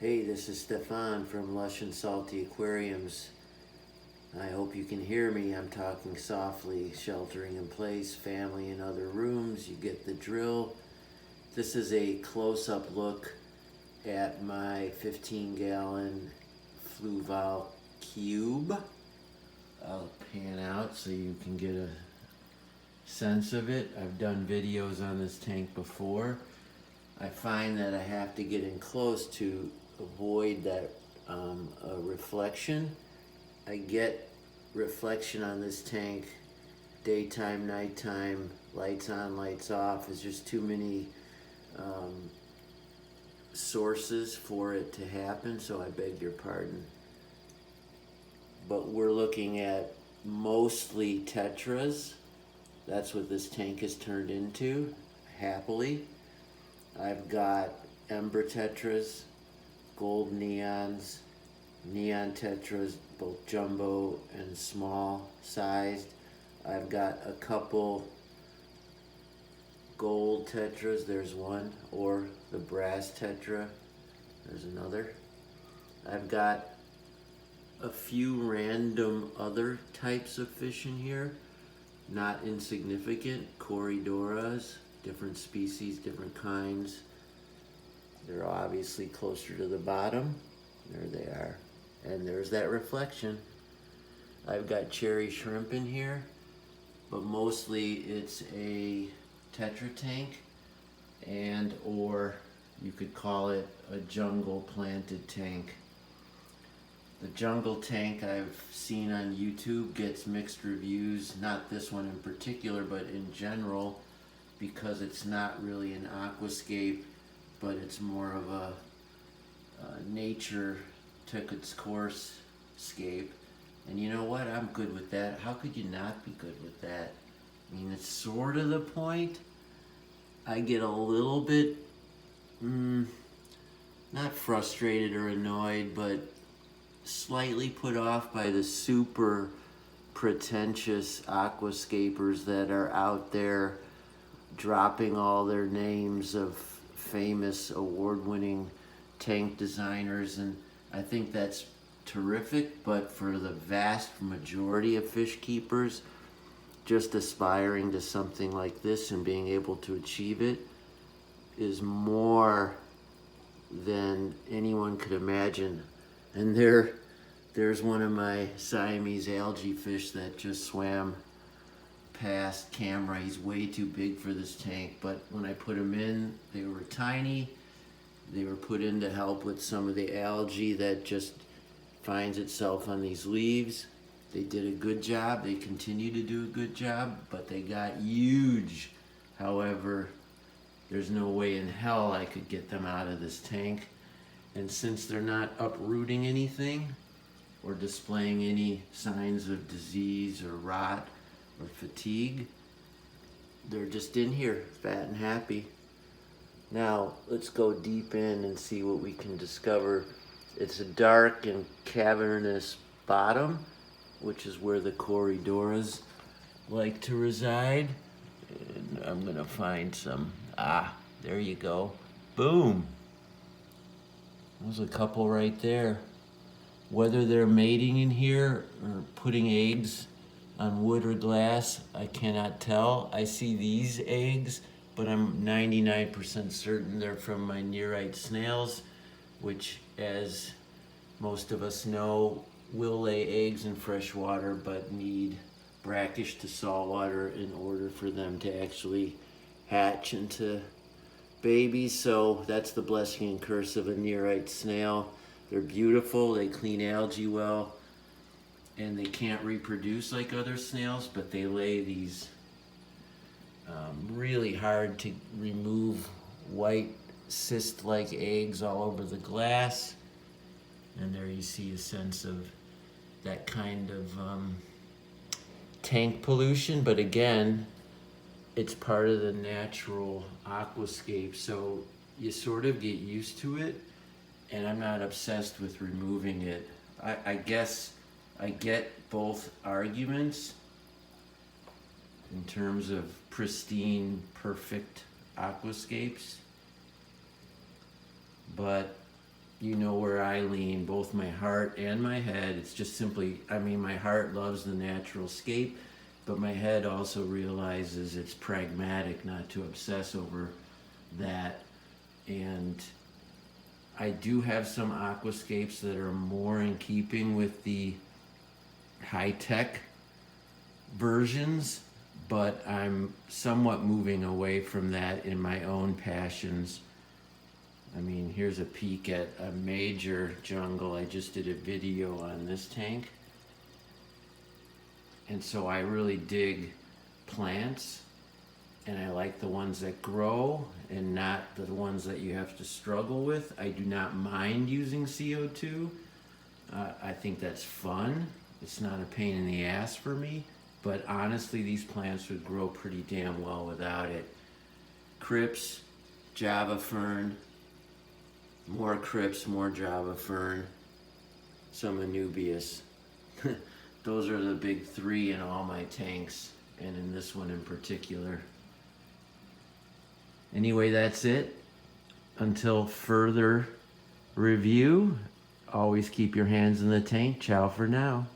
Hey, this is Stefan from Lush&SaltyAquariums. I hope you can hear me. I'm talking softly, sheltering in place, family in other rooms. You get the drill. This is a close-up look at my 15-gallon Fluval cube. I'll pan out so you can get a sense of it. I've done videos on this tank before. I find that I have to get in close to avoid that reflection. I get reflection on this tank daytime, nighttime, lights on, lights off. There's just too many sources for it to happen, so I beg your pardon. But we're looking at mostly Tetras. That's what this tank has turned into, happily. I've got Ember Tetras, gold neons, neon Tetras, both jumbo and small sized. I've got a couple gold Tetras, there's one, or the brass Tetra, there's another. I've got a few random other types of fish in here, not insignificant, Corydoras, different species, different kinds. They're obviously closer to the bottom. There they are. And there's that reflection. I've got cherry shrimp in here, but mostly it's a Tetra tank, and or you could call it a jungle planted tank. The jungle tank I've seen on YouTube gets mixed reviews, not this one in particular, but in general, because it's not really an aquascape, but it's more of a nature took its course scape. And you know what? I'm good with that. How could you not be good with that? I mean, it's sort of the point. I get a little bit, not frustrated or annoyed, but slightly put off by the super pretentious aquascapers that are out there dropping all their names of famous award-winning tank designers, and I think that's terrific, but for the vast majority of fish keepers, just aspiring to something like this and being able to achieve it is more than anyone could imagine. And there's one of my Siamese algae fish that just swam past camera. He's way too big for this tank, but when I put him in, they were tiny. They were put in to help with some of the algae that just finds itself on these leaves. They did a good job. They continue to do a good job, but they got huge. However, there's no way in hell I could get them out of this tank. And since they're not uprooting anything or displaying any signs of disease or rot or fatigue, they're just in here, fat and happy. Now, let's go deep in and see what we can discover. It's a dark and cavernous bottom, which is where the Corydoras like to reside. And I'm gonna find some, there you go. Boom. There's a couple right there. Whether they're mating in here or putting eggs on wood or glass, I cannot tell. I see these eggs, but I'm 99% certain they're from my nearite snails, which, as most of us know, will lay eggs in fresh water but need brackish to salt water in order for them to actually hatch into babies. So that's the blessing and curse of a nearite snail. They're beautiful, they clean algae well, and they can't reproduce like other snails, but they lay these really hard to remove white cyst-like eggs all over the glass. And there you see a sense of that kind of tank pollution, but again, it's part of the natural aquascape, so you sort of get used to it, and I'm not obsessed with removing it. I guess I get both arguments in terms of pristine, perfect aquascapes, but you know where I lean, both my heart and my head. It's just simply, I mean, my heart loves the natural scape, but my head also realizes it's pragmatic not to obsess over that. And I do have some aquascapes that are more in keeping with the high-tech versions, but I'm somewhat moving away from that in my own passions. I mean, here's a peek at a major jungle. I just did a video on this tank. And so I really dig plants, and I like the ones that grow and not the ones that you have to struggle with. I do not mind using CO2. I think that's fun. It's not a pain in the ass for me, but honestly, these plants would grow pretty damn well without it. Crypts, Java fern, more crypts, more Java fern, some Anubias. Those are the big three in all my tanks, and in this one in particular. Anyway, that's it. Until further review, always keep your hands in the tank. Ciao for now.